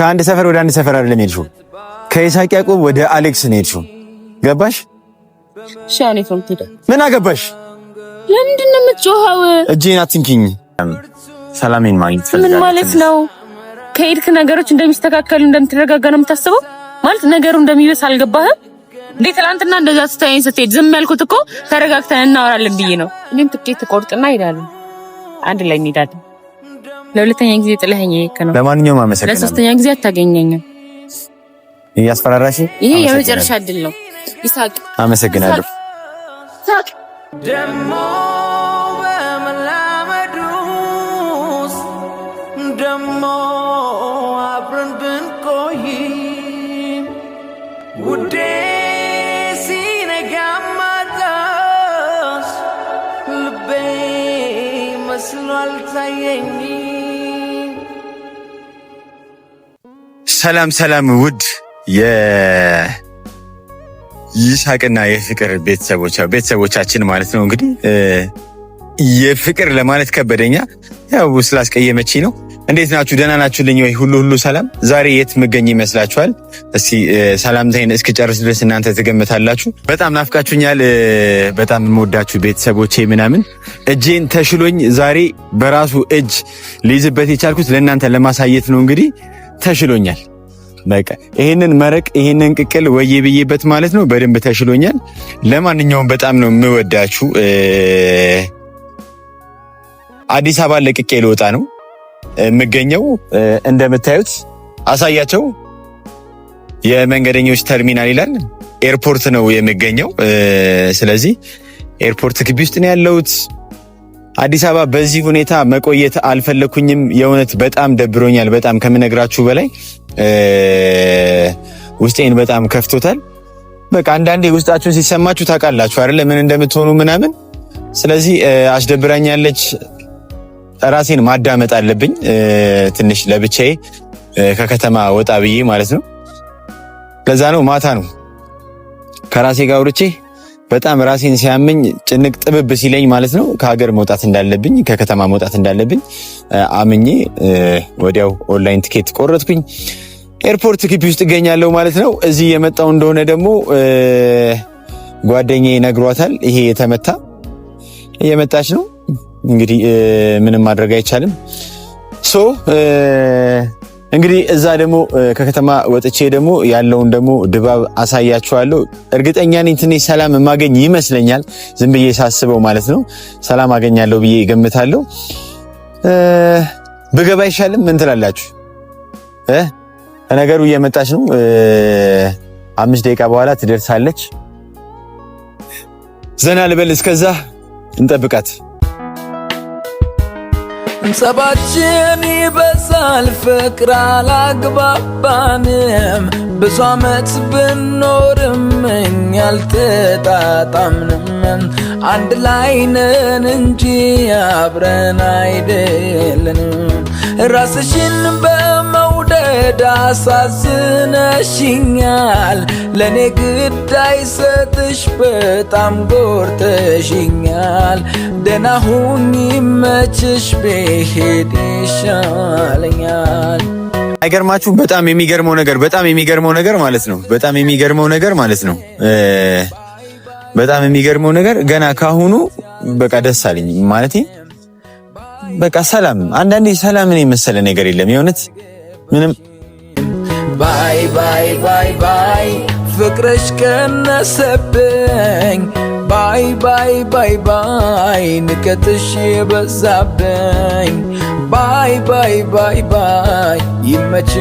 ከአንድ ሰፈር ወደ አንድ ሰፈር አይደለም ሄድሽው ከይሳቅ ያዕቆብ ወደ አሌክስ ነው ሄድሽው ገባሽ ሻኔ ፈምትደ ምን አገባሽ ለምንድን ነው የምትጮኸው እጄን አትንኪኝ ሰላሜን ማግኘት ፈልጋለሁ ምን ማለት ነው ከሄድክ ነገሮች እንደሚስተካከሉ እንደምትረጋጋ ነው የምታስበው ማለት ነገሩ እንደሚበስ አልገባህም እንዴ ትላንትና እንደዛ ስታይን ስትሄድ ዝም ያልኩት እኮ ተረጋግተን እናወራለን ብዬ ነው እኔም ትኬት ቆርጥና እሄዳለሁ አንድ ላይ እንሄዳለን ለሁለተኛ ጊዜ ጥለኸኝ ነው ለማንኛውም አመሰግናለሁ ለሶስተኛ ጊዜ አታገኘኝም እያስፈራራሽ ይሄ የመጨረሻ እድል ነው ይሳቅ አመሰግናለሁ ሳቅ ደሞ በመላመዱስ ደሞ አብረን ብንቆይ ውዴ ሲነጋማታስ ልቤ መስሎ አልታየኝም ሰላም ሰላም ውድ የይሳቅና የፍቅር ቤተሰቦቻችን ማለት ነው እንግዲህ የፍቅር ለማለት ከበደኛ ያው ስላስቀየመች ነው እንዴት ናችሁ ደህና ናችሁልኝ ወይ ሁሉ ሰላም ዛሬ የት መገኝ ይመስላችኋል እስቲ ሰላምታዬን እስክጨርስ ድረስ እናንተ ትገምታላችሁ በጣም ናፍቃችሁኛል በጣም የምወዳችሁ ቤተሰቦቼ ምናምን እጄን ተሽሎኝ ዛሬ በራሱ እጅ ልይዝበት የቻልኩት ለእናንተ ለማሳየት ነው እንግዲህ ተሽሎኛል በቃ ይሄንን መረቅ ይሄንን ቅቅል ወይብዬበት ማለት ነው በደንብ ተሽሎኛል ለማንኛውም በጣም ነው የምወዳችሁ አዲስ አበባ ለቅቄ ልወጣ ነው የምገኘው እንደምታዩት አሳያቸው የመንገደኞች ተርሚናል ይላል ኤርፖርት ነው የምገኘው ስለዚህ ኤርፖርት ግቢ ውስጥ ነው ያለሁት አዲስ አበባ በዚህ ሁኔታ መቆየት አልፈለኩኝም የእውነት በጣም ደብሮኛል በጣም ከምነግራችሁ በላይ ውስጤን በጣም ከፍቶታል በቃ አንዳንዴ ውስጣችሁን ሲሰማችሁ ታውቃላችሁ አይደል ምን እንደምትሆኑ ምናምን ስለዚህ አስደብራኛለች ራሴን ማዳመጥ አለብኝ ትንሽ ለብቻዬ ከከተማ ወጣ ብዬ ማለት ነው ለዛ ነው ማታ ነው ከራሴ ጋር ወርቼ በጣም ራሴን ሲያመኝ ጭንቅ ጥብብ ሲለኝ ማለት ነው ከሀገር መውጣት እንዳለብኝ ከከተማ መውጣት እንዳለብኝ አምኜ ወዲያው ኦንላይን ቲኬት ቆረጥኩኝ ኤርፖርት ግቢ ውስጥ እገኛለሁ ማለት ነው እዚህ የመጣው እንደሆነ ደግሞ ጓደኛዬ ነግሯታል ይሄ የተመታ እየመጣች ነው እንግዲህ ምንም ማድረግ አይቻልም እንግዲህ እዛ ደግሞ ከከተማ ወጥቼ ደግሞ ያለውን ደግሞ ድባብ አሳያችኋለሁ እርግጠኛ ነኝ ትንሽ ሰላም ማገኝ ይመስለኛል ዝም ብዬ ሳስበው ማለት ነው ሰላም አገኛለሁ ብዬ ገምታለሁ በገባ ይሻልም ምን ትላላችሁ ነገሩ እየመጣች ነው 5 ደቂቃ በኋላ ትደርሳለች ዘና ልበል እስከዛ እንጠብቃት ጸባችን ይበዛል ፍቅር አላግባባንም ብዙ ዓመት ብንኖርም እኛ አልተጣጣምንም አንድ ላይ ነን እንጂ አብረን አይደለንም ራስሽን በመውደድ አሳዝነሽኛል ለኔ ግድ አይሰጥሽ በጣም ጎርተሽኛል ደህና ሁኚ መችሽ ብሄድ ይሻለኛል አይገርማችሁም በጣም የሚገርመው ነገር ማለት ነው ገና ካሁኑ በቃ ደስ አለኝ ማለቴ በቃ ሰላም አንዳንዴ ሰላምን የመሰለ ነገር የለም የእውነት ምንም ባይ ባይ ባይ ባይ ፍቅርሽ ቀነሰብኝ ባይ ባይ ባይ ባይ ንቀትሽ የበዛብኝ ባይ ባይ ባይ ባይ ይመች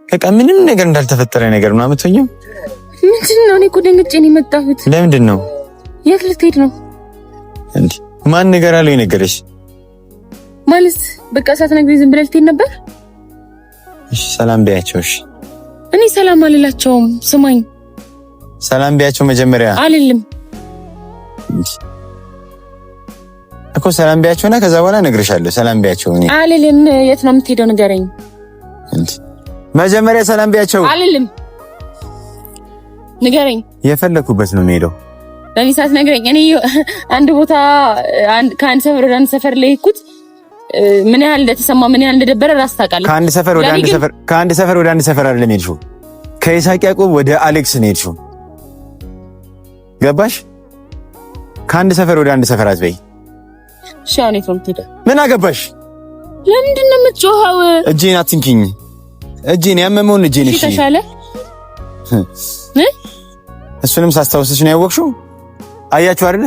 በቃ ምንም ነገር እንዳልተፈጠረ ነገር ነው አመተኛው ምንድነው እኔ እኮ ደንግጬ ነው የመጣሁት ለምንድን ነው የት ልትሄድ ነው እንዴ ማን ነገር አለው የነገረሽ ማለት በቃ ሳትነግሪኝ ዝም ብለህ ልትሄድ ነበር እሺ ሰላም ቢያቸው እሺ እኔ ሰላም አልላቸውም ስማኝ ሰላም ቢያቸው መጀመሪያ አልልም እኮ ሰላም ቢያቸውና ከዛ በኋላ እነግርሻለሁ ሰላም ቢያቸው እኔ አልልም የት ነው የምትሄደው ንገረኝ እንዴ መጀመሪያ ሰላም ቢያቸው አልልም ንገረኝ የፈለኩበት ነው የምሄደው ለኔ ሳትነግረኝ እኔ አንድ ቦታ ከአንድ ሰፈር ወደ አንድ ሰፈር ላይ ሄድኩት ምን ያህል እንደተሰማ ምን ያህል እንደደበረ ራስ ታውቃለህ። ከአንድ ሰፈር ወደ አንድ ሰፈር አይደለም የሄድሽው፣ ከይስሐቅ ያዕቆብ ወደ አሌክስ ነው የሄድሽው። ገባሽ? ከአንድ ሰፈር ወደ አንድ ሰፈር አትበይ። ሻኔት ነው ትሄዳ። ምን አገባሽ? ለምንድን ነው የምትጮኸው? እጄን አትንኪኝ። እጄን ያመመውን እጄን እሺ ተሻለ። እሱንም ሳስታውስሽ ነው ያወቅሽው። አያችሁ አይደል?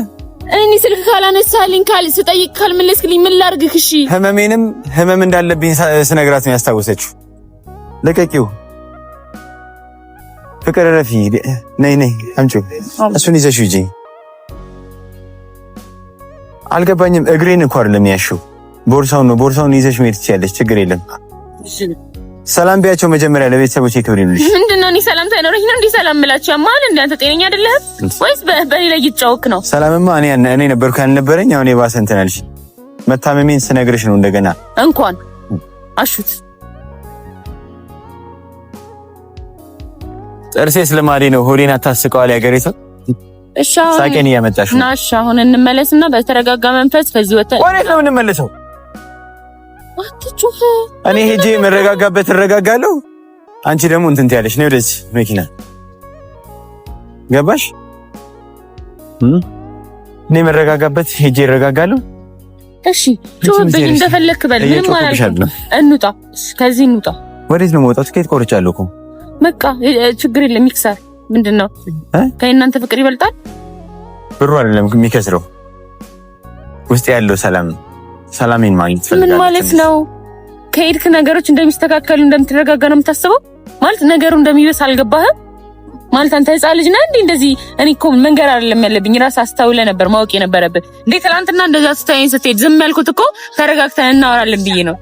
እኔ ስልክ ካላነሳልኝ ስጠይቅ ካልመለስክልኝ ምን ላድርግህ? እሺ ህመም እንዳለብኝ ስነግራት ነው ያስታወሰችው። ለቀቂው ፍቅር ረፊ ነይ አምጪው። እሱን ይዘሽው ሂጂ። አልገባኝም። እግሬን እንኳን አይደለም ያሽው፣ ቦርሳውን ይዘሽ መሄድ ትችያለሽ። ችግር የለም። ሰላም ቢያቸው መጀመሪያ ለቤተሰቦቼ ክብር ይኑርሽ። ምንድነው? እኔ ሰላም ሳይኖረኝ ነው እንዴ ሰላም ምላችሁ? ያማል እንዴ? አንተ ጤነኛ አይደለህ ወይስ በእኔ ላይ እየተጫወክ ነው? ሰላምማ እኔ ነበርኩ ያልነበረኝ። አሁን የባሰ እንትን አልሽ። መታመሜን ስነግርሽ ነው እንደገና እንኳን አሹት። ጥርሴ ስለማሪ ነው። ሆዴን አታስቀዋል ያገሬ ሰው። እሺ ሳቄን እያመጣሽ ነው። ናሽ አሁን እንመለስና በተረጋጋ መንፈስ ከዚህ ወጣ። ወዴት ነው እንመለሰው? አትጩህ። እኔ ሄጄ መረጋጋበት እረጋጋለሁ። አንቺ ደግሞ እንትን ትያለሽ ነው ወደዚህ መኪና ገባሽ? እኔ መረጋጋበት ሄጄ እረጋጋለሁ። እሺ ጩህብኝ እንደፈለክ በል። ምንም ማለት እንውጣ፣ ከዚህ እንውጣ። ወዴት ነው መውጣት? ከየት ቆርጫለሁ እኮ በቃ ችግር የለም። ይክሳር ምንድነው? ከእናንተ ፍቅር ይበልጣል? ብሩ አይደለም የሚከስረው ውስጥ ያለው ሰላሜን ማግኘት ፈልጋለሁ። ምን ማለት ነው? ከሄድክ ነገሮች እንደሚስተካከሉ እንደምትረጋጋ ነው የምታስበው? ማለት ነገሩ እንደሚበስ አልገባህም? ማለት አንተ ህፃን ልጅ ነህ እንዴ? እንደዚህ እኔ እኮ መንገር አይደለም ያለብኝ፣ ራስ አስተውለ ነበር ማወቅ የነበረብህ። እንዴ ትናንትና እንደዛ ስታይኝ ስትሄድ ዝም ያልኩት እኮ ተረጋግተን እናወራለን ብዬ ነው።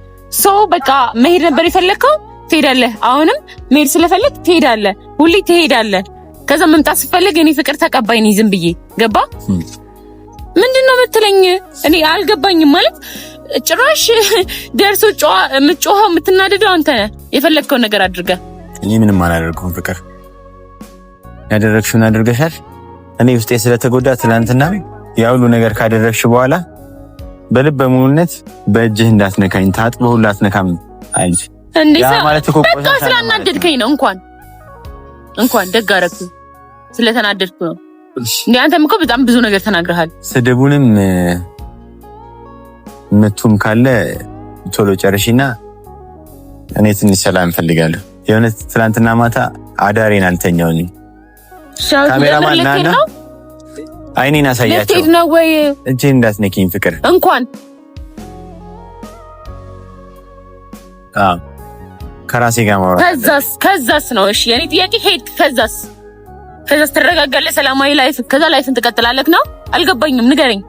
በቃ መሄድ ነበር የፈለግከው፣ ትሄዳለህ። አሁንም መሄድ ስለፈለግ ትሄዳለህ፣ ሁሌ ትሄዳለህ። ከዛ መምጣት ስትፈልግ እኔ ፍቅር ተቀባይ ነኝ ዝም ብዬ። ገባ? ምንድነው የምትለኝ? እኔ አልገባኝም። ማለት ጭራሽ ደርሶ የምትጮኸው የምትናደደው አንተ ነህ። የፈለግከው ነገር አድርገህ። እኔ ምንም አላደርገውም። ፍቅር ያደረግሽውን አድርገሻል። እኔ ውስጤ ስለተጎዳ ትናንትና ያ ሁሉ ነገር ካደረግሽ በኋላ በልብ በሙሉነት በእጅህ እንዳትነካኝ፣ ታጥበህ ሁሉ አትነካም አልሽ። ያ ማለት እኮ በቃ ስላናደድከኝ ነው። እንኳን ደግ አደረግኩ። ስለተናደድኩ ነው። እንዴ አንተም እኮ በጣም ብዙ ነገር ተናግረሃል። ስድቡንም ምቱም ካለ ቶሎ ጨርሽና እኔ ትንሽ ሰላም ፈልጋለሁ። የእውነት ትናንትና ማታ አዳሬን አልተኛውኝ። ካሜራማን ናና አይኔን አሳያቸው። ለምን ነው ወይ እጄን እንዳትነኪኝ ፍቅር። እንኳን ከራሴ ጋር ማውራት ከዛስ ነው። እሺ የኔ ጥያቄ ሄድክ፣ ከዛስ ትረጋጋለህ፣ ሰላማዊ ላይፍ፣ ከዛ ላይፍን ትቀጥላለህ ነው? አልገባኝም። ንገረኝ።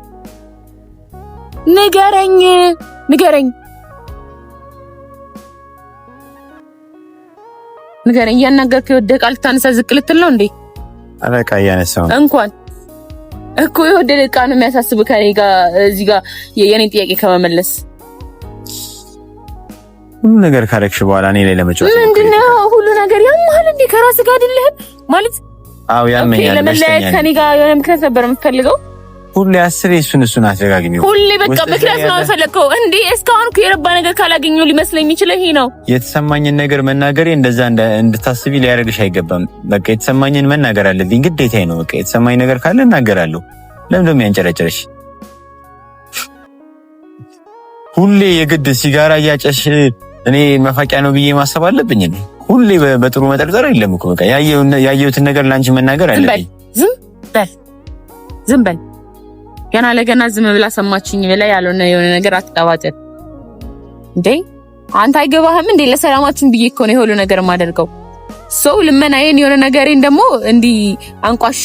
እያናገርክ የወደቀ ቃል ልታነሳ ዝቅ ልትል ነው እንዴ? አለቃ እያነሳው እንኳን እኮ የወደቀ ቃል ነው የሚያሳስብ ከኔ ጋር እዚህ ጋር የኔን ጥያቄ ከመመለስ ሁሉ ነገር ካረክሽ በኋላ እኔ ላይ ለመጫወት ምንድነው? ሁሉ ነገር ያማል እንዴ? ከራስ ጋር አይደለህ ማለት? አዎ ያመኛል። ለመለያየት ከኔ ጋር የሆነ ምክንያት ነበር የምትፈልገው? ሁሌ አስሬ እሱን አደጋግሚው። ሁሌ በቃ ምክንያት ነው የፈለከው እንዴ? እስካሁን እኮ የረባ ነገር ካላገኘው ሊመስለኝ የሚችለው ይሄ ነው። የተሰማኝን ነገር መናገሬ እንደዛ እንድታስቢ ሊያደርግሽ አይገባም። በቃ የተሰማኝን መናገር አለብኝ፣ ግዴታዬ ነው። በቃ የተሰማኝ ነገር ካለ እናገራለሁ። ለምን ደሞ ያንጨረጨረሽ? ሁሌ የግድ ሲጋራ እያጨሽ እኔ መፋቂያ ነው ብዬ ማሰብ አለብኝ እንዴ? ሁሌ በጥሩ መጠርጠር የለም እኮ። በቃ ያየሁትን ነገር ላንቺ መናገር አለብኝ። ዝም በል። ገና ለገና ዝም ብላ ሰማችኝ ብላ ያልሆነ የሆነ ነገር አትቀባጥር እንዴ? አንተ አይገባህም እንዴ? ለሰላማችን ብዬ እኮ ነው የሆነ ነገር የማደርገው። ልመናዬን የሆነ ነገሬን ደግሞ እንዲህ አንቋሸ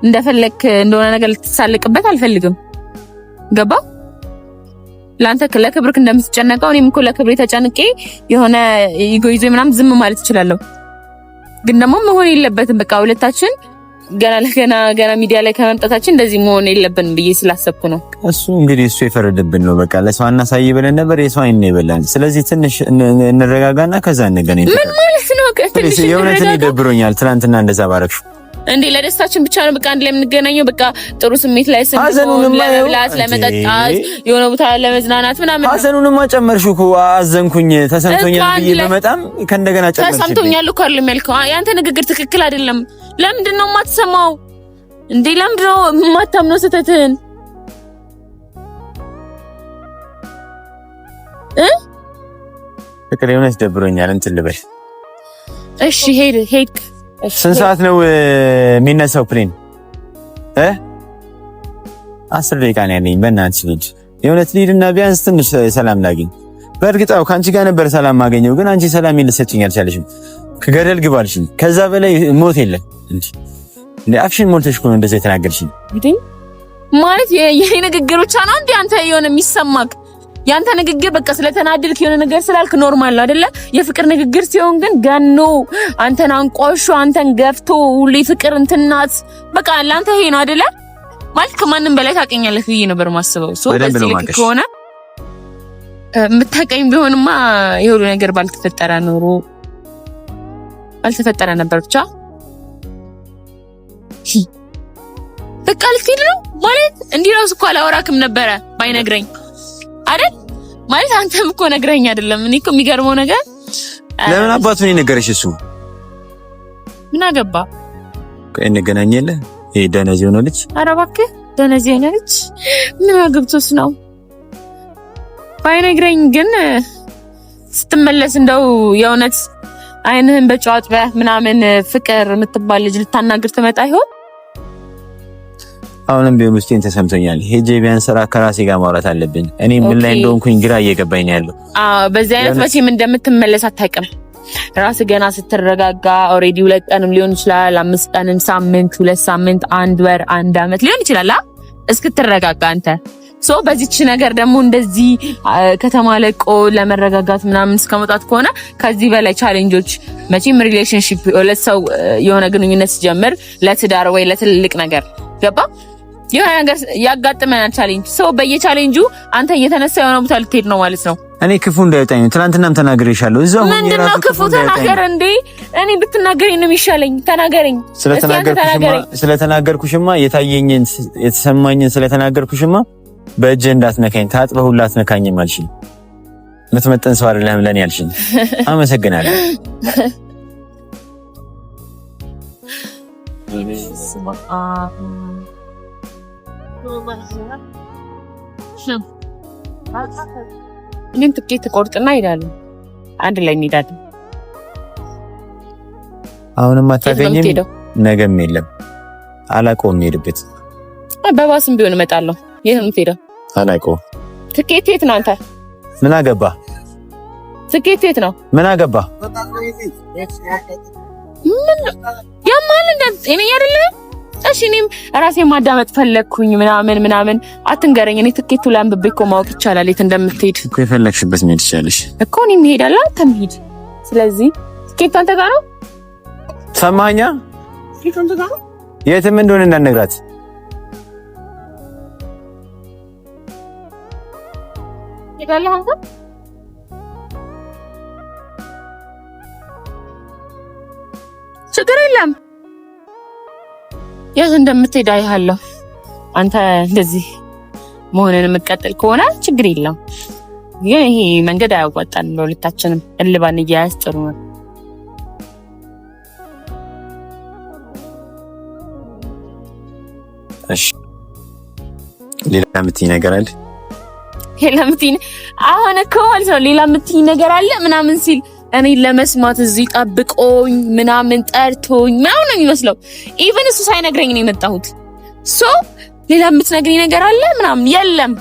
እንደፈለክ እንደሆነ ነገር ልትሳልቅበት አልፈልግም። ገባ? ላንተ ለክብርክ እንደምትጨነቀው እኔም እኮ ለክብሬ ተጨንቄ የሆነ ኢጎይዞ ምናምን ዝም ማለት እችላለሁ። ግን ደግሞ መሆን የለበትም። በቃ ሁለታችን ገና ሚዲያ ላይ ከመምጣታችን እንደዚህ መሆን የለብንም ብዬ ስላሰብኩ ነው። እሱ እንግዲህ እሱ የፈረደብን ነው። በቃ ለሰው አናሳይ ብለን ነበር፣ የሰው አይን ይበላል። ስለዚህ ትንሽ እንረጋጋና ከዛ እንገናኝ። ምን ማለት ነው? የእውነት እኔ ደብሮኛል ትናንትና እንደዛ ባረክሽ። እንዴ ለደስታችን ብቻ ነው በቃ አንድ ላይ የምንገናኘው። በቃ ጥሩ ስሜት ላይ ስንሆን ለመብላት ለመጠጣት የሆነ ቦታ ለመዝናናት ምናምን። ሀዘኑንማ ጨመርሽው እኮ አዘንኩኝ ተሰምቶኛል ብዬ በመጣም ከእንደገና ጨመርሽ። ተሰምቶኛል እኮ አይደለም ያልከው። ያንተ ንግግር ትክክል አይደለም። ለምንድን ነው የማትሰማው እንዴ? ለምንድን ነው የማታምነው ስህተትህን? ፍቅር የሆነች ደብሮኛል እንትን ልበል። እሺ ሄድክ። ስንት ሰዓት ነው የሚነሳው ፕሌን? 10 ደቂቃ ነው ያለኝ። በእናትሽ ልጅ የእውነት ልሂድና ቢያንስ ትንሽ ሰላም ላግኝ። በእርግጥ አዎ ከአንቺ ጋር ነበር ሰላም ማገኘው፣ ግን አንቺ ሰላም ልትሰጪኝ አልቻለሽም። ከገደል ግባልሽኝ። ከዛ በላይ ሞት የለም እንዴ? አፍሽን ሞልተሽ እኮ ነው እንደዛ የተናገርሽኝ። እንዴ ማለት የኔ ንግግር ብቻ ነው እንዴ አንተ የሆነ የሚሰማክ? ያንተ ንግግር በቃ ስለተናደድክ የሆነ ነገር ስላልክ ኖርማል ነው አይደለ? የፍቅር ንግግር ሲሆን ግን ገኖ አንተን አንቆሾ አንተን ገፍቶ ሁሌ ፍቅር እንትናት በቃ ላንተ ይሄ ነው አይደለ? ማለት ከማንም በላይ ታውቀኛለህ ብዬ ነበር ማስበው። ሶ በዚህ ልክ ከሆነ የምታውቀኝ ቢሆንማ የሁሉ ነገር ባልተፈጠረ ነበር። ብቻ በቃ ልትሄድ ነው ማለት እንዲህ ነው እኮ አላወራክም ነበረ ባይነግረኝ አይደል? ማለት አንተም እኮ ነግረኝ አይደለም። እኔ እኮ የሚገርመው ነገር ለምን አባቱ ነው ነገርሽ? እሱ ምን አገባ? እንገናኛለ ይሄ ደነዝ የሆነ ልጅ። ኧረ እባክህ ደነዝ የሆነ ልጅ ምን አገብቶስ ነው? ባይነግረኝ ግን ስትመለስ እንደው የእውነት አይንህን በጨዋጥ ምናምን ፍቅር የምትባል ልጅ ልታናግር ትመጣ ይሆን? አሁንም ቢሆን ውስጤን ተሰምቶኛል። ሄጄ ቢያንስ ከራሴ ጋር ማውራት አለብኝ። እኔ ምን ላይ እንደሆንኩኝ ግራ እየገባኝ ነው ያለው። በዚህ አይነት መቼም እንደምትመለስ አታውቅም። ራስህ ገና ስትረጋጋ ኦሬዲ 2 ቀንም ሊሆን ይችላል፣ 5 ቀንም፣ ሳምንት፣ 2 ሳምንት፣ 1 ወር፣ 1 አመት ሊሆን ይችላል እስክትረጋጋ አንተ። ሶ በዚህች ነገር ደግሞ እንደዚህ ከተማ ለቆ ለመረጋጋት ምናምን እስከመጣት ከሆነ ከዚህ በላይ ቻሌንጆች መቼም ሪሌሽንሺፕ ለሰው የሆነ ግንኙነት ሲጀምር ለትዳር ወይ ለትልቅ ነገር ገባ የሆነ ነገር ያጋጥመናል ቻሌንጅ። ሶ በየቻሌንጁ አንተ እየተነሳ የሆነ ቦታ ልትሄድ ነው ማለት ነው። እኔ ክፉ እንዳይወጣኝ ትናንትናም ተናግሬሻለሁ። እዛው ምንድነው ክፉ ተናገር እንዴ? እኔ ብትናገረኝ ነው የሚሻለኝ። ተናገረኝ። ስለተናገርኩሽማ የታየኝን የተሰማኝን ስለተናገርኩሽማ በእጅ እንዳትነካኝ ታጥበህ ሁላ አትነካኝም አልሽኝ። የምትመጠን ሰው አይደለም ለኔ አልሽኝ። አመሰግናለሁ። እኔም ትኬት ቆርጥና እሄዳለሁ። አንድ ላይ እንሄዳለን። አሁንም አታገኝም፣ ነገም የለም። አላውቀውም የምሄድበት። በባስም ቢሆን እመጣለሁ። የት ነው የምትሄደው? አላውቀውም። ትኬት የት ነው? አንተ ምን አገባ? ትኬት የት ነው? ምን አገባ? ምን ያማል እኔ አይደለም። እሺ እኔም ራሴን ማዳመጥ ፈለግኩኝ ምናምን አትንገረኝ። እኔ ትኬቱ ላይ አንብቤ እኮ ማወቅ ይቻላል የት እንደምትሄድ እኮ። የፈለግሽበት መሄድ ይችላልሽ እኮ። እኔም እሄዳለሁ አንተም ሂድ። ስለዚህ ትኬቱ አንተ ጋር ነው። ሰማኛ ትኬቱ አንተ ጋር ነው። የትም እንደሆነ እንዳትነግራት። ሄዳለህ አንተ? ችግር የለም። የት እንደምትሄድ አይሃለሁ። አንተ እንደዚህ መሆንን የምትቀጥል ከሆነ ችግር የለም። ግን ይሄ መንገድ አያዋጣንም ለሁለታችንም። እልባን እያያዝ ጥሩ ነው። እሺ ሌላ የምትይኝ ነገር አለ? አሁን እኮ ማለት ነው ሌላ የምትይኝ ነገር አለ ምናምን ሲል እኔ ለመስማት እዚህ ጠብቆኝ ምናምን ጠርቶኝ ምናምን ነው የሚመስለው። ኢቭን እሱ ሳይነግረኝ ነው የመጣሁት። ሶ ሌላ የምትነግረኝ ነገር አለ ምናምን? የለም፣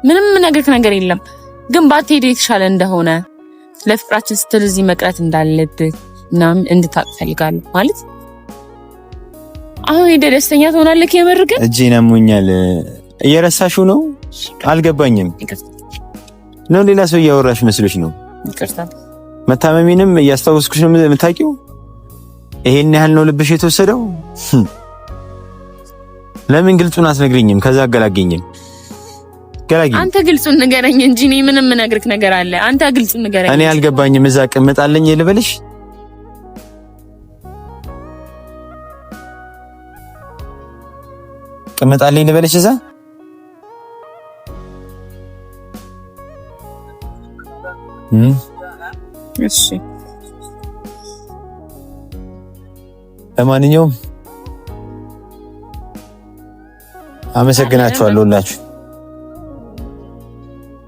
ምንም ነገር የለም። ግን ባትሄድ የተሻለ እንደሆነ ለፍቅራችን ስትል እዚህ መቅረት እንዳለብህ ምናምን እንድታውቅ ፈልጋለሁ። ማለት አሁን ሄደህ ደስተኛ ትሆናለህ። የምር ግን እጄን አሞኛል። እየረሳሽው ነው? አልገባኝም ነው ሌላ ሰው እያወራሽ መስሎሽ ነው? ይቅርታ መታመሚንም እያስታወስኩሽ ነው የምታውቂው። ይሄን ያህል ነው ልብሽ የተወሰደው? ለምን ግልጹን አትነግሪኝም? ከዛ አገላገኝም። አንተ ግልጹን ንገረኝ እንጂ እኔ ምንም ነግርክ ነገር አለ። አንተ ግልጹን ንገረኝ። እኔ አልገባኝም። እዛ ቀመጣለኝ ልበልሽ? ትቀመጣለህ ልበልሽ እዛ? እሺ ለማንኛውም አመሰግናችኋለሁ ሁላችሁ።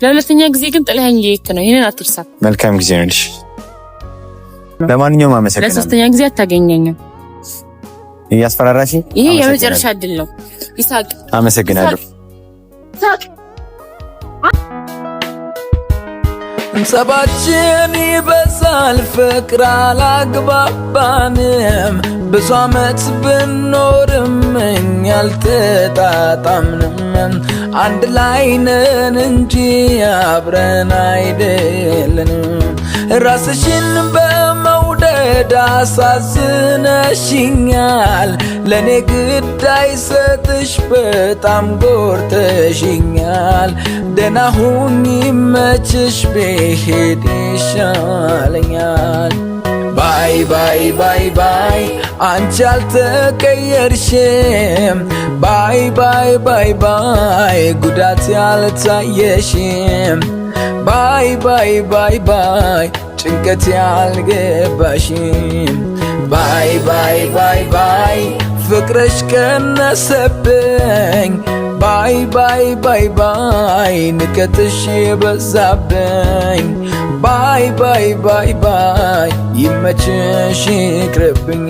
ለሁለተኛ ጊዜ ግን ጥለኸኝ እየሄድክ ነው። ይሄንን አትርሳ። መልካም ጊዜ ነው ልሽ። ለማንኛውም አመሰግናለሁ። ለሶስተኛ ጊዜ አታገኘኝም። እያስፈራራሽ? ይሄ የመጨረሻ እድል ነው ይሳቅ። አመሰግናለሁ። ጸባችን ይበዛል ፍቅር አላግባባንም ብዙ ዓመት ብኖርም እኛ አልተጣጣምንም አንድ ላይ ነን እንጂ አብረን አይደለንም ራስሽን በመውደድ አሳዝነሽኛል ለኔ ግዳይ ሰጥሽ በጣም ጎርተሽኛል ደህና ሁኚ ይመችሽ ብሄድ ይሻለኛል ባይ ባይ ባይ ባይ አንቺ አልተቀየርሽም ባይ ባይ ባይ ባይ ጉዳት ያልታየሽም ባይ ባይ ባይ ባይ ጭንቀት ያልገባሽም ባይ ባይ ባይ ባይ ፍቅርሽ ቀነሰብኝ ባይ ባይ ባይ ባይ ንቀትሽ የበዛብኝ ባይ ባይ ባይ ባይ ይመችሽ ይቅርብኝ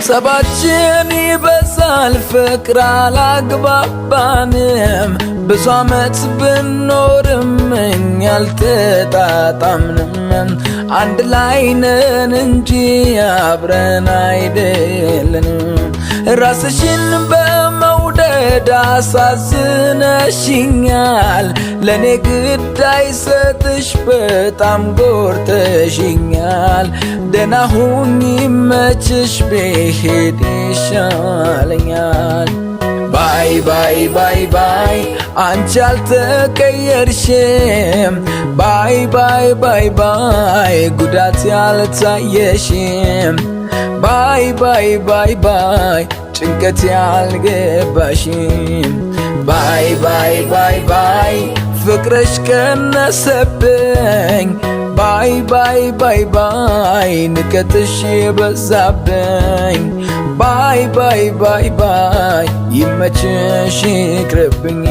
ጸባችን ይበዛል ፍቅር አላግባባንም ብዙ ዓመት ብኖርም እኛ አልተጣጣምንም አንድ ላይ ነን እንጂ አብረን አይደለንም ራስሽን በመውደድ አሳዝነሽኛል ለኔ ግዳይ ሰጥሽ በጣም ጎርተሽኛል ደህና ሁኚ ይመችሽ ብሄድ ይሻለኛል ባይ ባይ ባይ ባይ አንቺ አልተቀየርሽም ባይ ባይ ባይ ባይ ጉዳት ያልታየሽም ባይ ባይ ባይ ባይ ጭንቀት ያልገባሽም ባይ ባይ ባይ ባይ ፍቅርሽ ቀነሰብኝ ባይ ባይ ባይ ባይ ንቀትሽ የበዛብኝ ባይ ባይ ባይ ባይ ይመችሽ ይቅርብኝ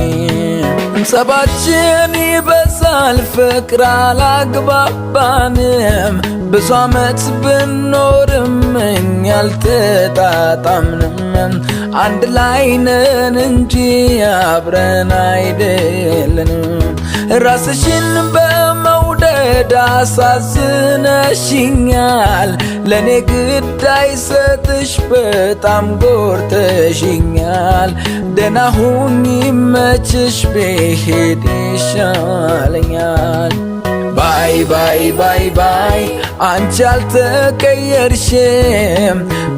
ጸባችን ይበዛል ፍቅር አላግባባንም ብዙ ዓመት ብኖርም እኛ አልተጣጣምንም አንድ ላይ ነን እንጂ አብረን አይደለንም ራስሽን በመውደድ አሳዝነሽኛል ለኔ ግዳይ ሰጥሽ በጣም ጎርተሽኛል ደህና ሁኚ ይመችሽ ብሄድ ይሻለኛል ባይ ባይ ባይ ባይ አንቺ አልተቀየርሽም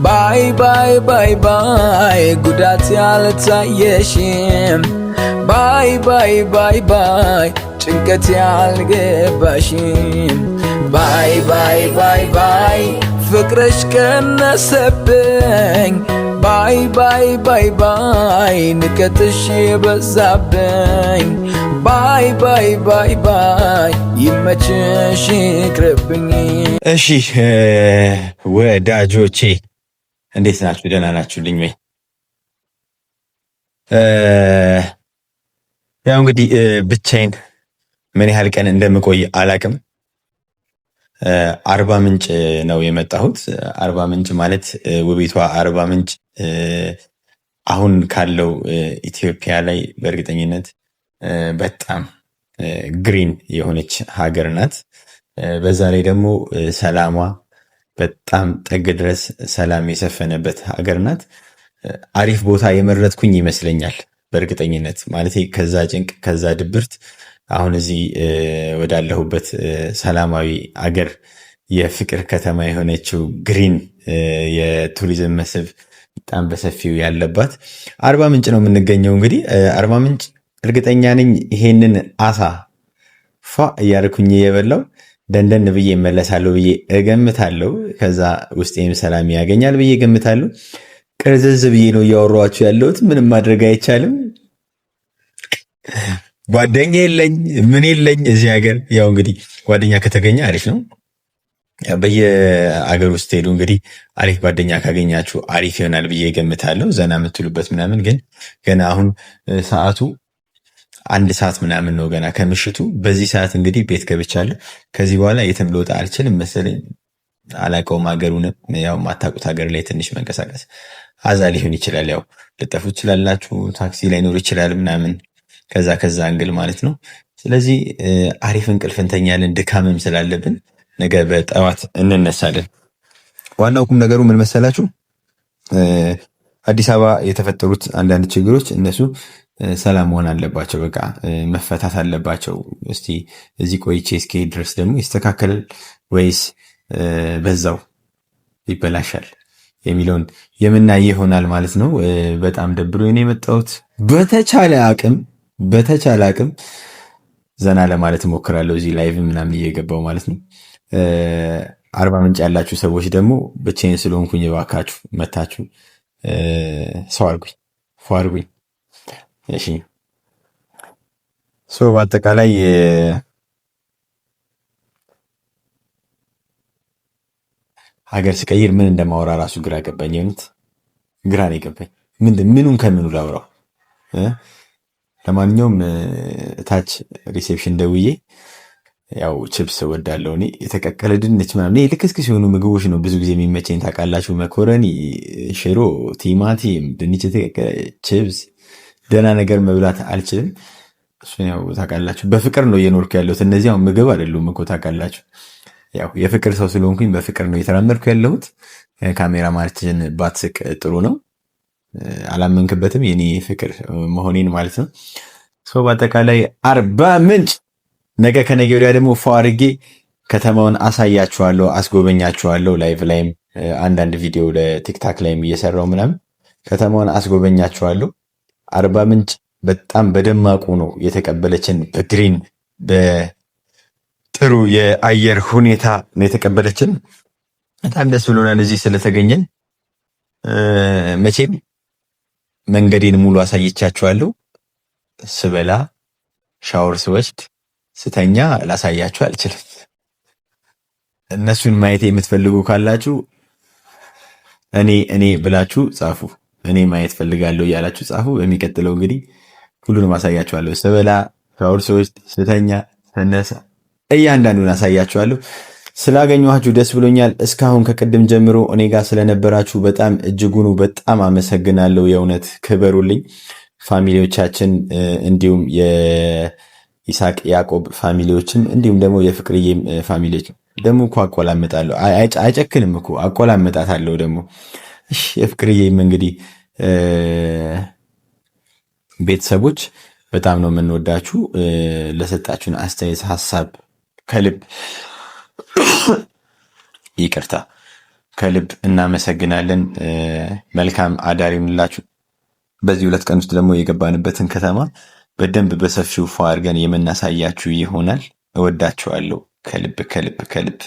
ባይ ባይ ባይ ባይ ጉዳት ያልታየሽም ባይ ባይ ባይ ባይ ጭንቀት ያልገባሽም ባይ ባይ ባይ ባይ ፍቅርሽ ቀነሰብኝ ባይ ባይ ባይ ባይ ንቀትሽ የበዛብኝ ባይ ባይ ባይ ባይ ይመችሽ ይቅርብኝ እሺ ወዳጆቼ እንዴት ናችሁ ደህና ናችሁልኝ ወይ ያው እንግዲህ ብቻዬን ምን ያህል ቀን እንደምቆይ አላቅም አርባ ምንጭ ነው የመጣሁት አርባ ምንጭ ማለት ውቢቷ አርባ ምንጭ አሁን ካለው ኢትዮጵያ ላይ በእርግጠኝነት በጣም ግሪን የሆነች ሀገር ናት በዛ ላይ ደግሞ ሰላሟ በጣም ጥግ ድረስ ሰላም የሰፈነበት ሀገር ናት አሪፍ ቦታ የመረጥኩኝ ይመስለኛል በእርግጠኝነት ማለት ከዛ ጭንቅ ከዛ ድብርት አሁን እዚህ ወዳለሁበት ሰላማዊ አገር የፍቅር ከተማ የሆነችው ግሪን የቱሪዝም መስህብ በጣም በሰፊው ያለባት አርባ ምንጭ ነው የምንገኘው እንግዲህ አርባ ምንጭ እርግጠኛ ነኝ ይሄንን አሳ ፏ እያርኩኝ የበላው ደንደን ብዬ እመለሳለሁ ብዬ እገምታለሁ ከዛ ውስጤም ሰላም ያገኛል ብዬ እገምታለሁ ቅርዝዝ ብዬ ነው እያወራኋችሁ ያለሁት። ምንም ማድረግ አይቻልም። ጓደኛ የለኝ ምን የለኝ እዚህ ሀገር። ያው እንግዲህ ጓደኛ ከተገኘ አሪፍ ነው። በየአገር ውስጥ ሄዱ እንግዲህ አሪፍ ጓደኛ ካገኛችሁ አሪፍ ይሆናል ብዬ ገምታለሁ። ዘና የምትሉበት ምናምን። ግን ገና አሁን ሰዓቱ 1 ሰዓት ምናምን ነው ገና ከምሽቱ። በዚህ ሰዓት እንግዲህ ቤት ገብቻለሁ። ከዚህ በኋላ የትም ልወጣ አልችልም መሰለኝ። አላውቀውም ሀገሩንም። ያው ማታውቁት ሀገር ላይ ትንሽ መንቀሳቀስ አዛ ሊሆን ይችላል። ያው ልጠፉ ትችላላችሁ፣ ታክሲ ላይኖር ይችላል ምናምን፣ ከዛ እንግል ማለት ነው። ስለዚህ አሪፍ እንቅልፍ እንተኛለን፣ ድካምም ስላለብን ነገ በጠዋት እንነሳለን። ዋናው ቁም ነገሩ ምን መሰላችሁ? አዲስ አበባ የተፈጠሩት አንዳንድ ችግሮች እነሱ ሰላም መሆን አለባቸው። በቃ መፈታት አለባቸው። እስቲ እዚህ ቆይቼ እስኪሄድ ድረስ ደግሞ ይስተካከላል ወይስ በዛው ይበላሻል የሚለውን የምናይ ይሆናል ማለት ነው። በጣም ደብሮኝ ነው የመጣሁት። በተቻለ አቅም ዘና ለማለት እሞክራለሁ እዚህ ላይቭ ምናምን እየገባው ማለት ነው። አርባ ምንጭ ያላችሁ ሰዎች ደግሞ ብቻዬን ስለሆንኩኝ እባካችሁ መታችሁ ሰው አርጉኝ። እሺ በአጠቃላይ ሀገር ስቀይር ምን እንደማወራ ራሱ ግራ ገባኝ። የሆኑት ግራ ነው የገባኝ። ምኑን ከምኑ ላውራው? ለማንኛውም ታች ሪሴፕሽን ደውዬ ያው ችፕስ እወዳለሁ እኔ፣ የተቀቀለ ድንች ምናምን ልክስክስ የሆኑ ምግቦች ነው ብዙ ጊዜ የሚመቸኝ ታውቃላችሁ። መኮረኒ፣ ሽሮ፣ ቲማቲም፣ ድንች፣ የተቀቀለ ችፕስ፣ ደህና ነገር መብላት አልችልም። እሱን ያው ታውቃላችሁ። በፍቅር ነው እየኖርኩ ያለሁት። እነዚህ አሁን ምግብ አይደሉም እኮ ታውቃላችሁ። ያው የፍቅር ሰው ስለሆንኩኝ በፍቅር ነው እየተራመድኩ ያለሁት። ካሜራ ማለትን ባትስቅ ጥሩ ነው። አላመንክበትም የኔ ፍቅር መሆኔን ማለት ነው። በአጠቃላይ አርባ ምንጭ ነገ ከነገ ወዲያ ደግሞ ፏ አድርጌ ከተማውን አሳያችኋለሁ፣ አስጎበኛችኋለሁ። ላይቭ ላይም አንዳንድ ቪዲዮ ለቲክታክ ላይም እየሰራው ምናምን ከተማውን አስጎበኛችኋለሁ። አርባ ምንጭ በጣም በደማቁ ነው የተቀበለችን። በግሪን በጥሩ የአየር ሁኔታ ነው የተቀበለችን። በጣም ደስ ብሎናል እዚህ ስለተገኘን። መቼም መንገዴን ሙሉ አሳይቻችኋለሁ። ስበላ፣ ሻወር ስወስድ፣ ስተኛ ላሳያችሁ አልችልም። እነሱን ማየት የምትፈልጉ ካላችሁ እኔ ብላችሁ ጻፉ። እኔ ማየት ፈልጋለሁ እያላችሁ ጻፉ። በሚቀጥለው እንግዲህ ሁሉንም አሳያችኋለሁ። ስበላ፣ ሻወር ስወስድ፣ ስተኛ፣ ስነሳ እያንዳንዱን አሳያችኋለሁ። ስላገኘኋችሁ ደስ ብሎኛል። እስካሁን ከቅድም ጀምሮ እኔ ጋር ስለነበራችሁ በጣም እጅጉኑ በጣም አመሰግናለሁ። የእውነት ክበሩልኝ ፋሚሊዎቻችን፣ እንዲሁም የኢሳቅ ያዕቆብ ፋሚሊዎችም እንዲሁም ደግሞ የፍቅርዬም ፋሚሊዎች ደግሞ እኮ አቆላምጣለሁ። አይጨክንም እኮ አቆላምጣታለሁ ደግሞ። የፍቅርዬም እንግዲህ ቤተሰቦች በጣም ነው የምንወዳችሁ። ለሰጣችሁን አስተያየት ሀሳብ ከልብ ይቅርታ ከልብ እናመሰግናለን። መልካም አዳር ይሁንላችሁ። በዚህ 2 ቀን ውስጥ ደግሞ የገባንበትን ከተማ በደንብ በሰፊው ፏ አድርገን የምናሳያችሁ ይሆናል። እወዳችኋለሁ ከልብ ከልብ ከልብ።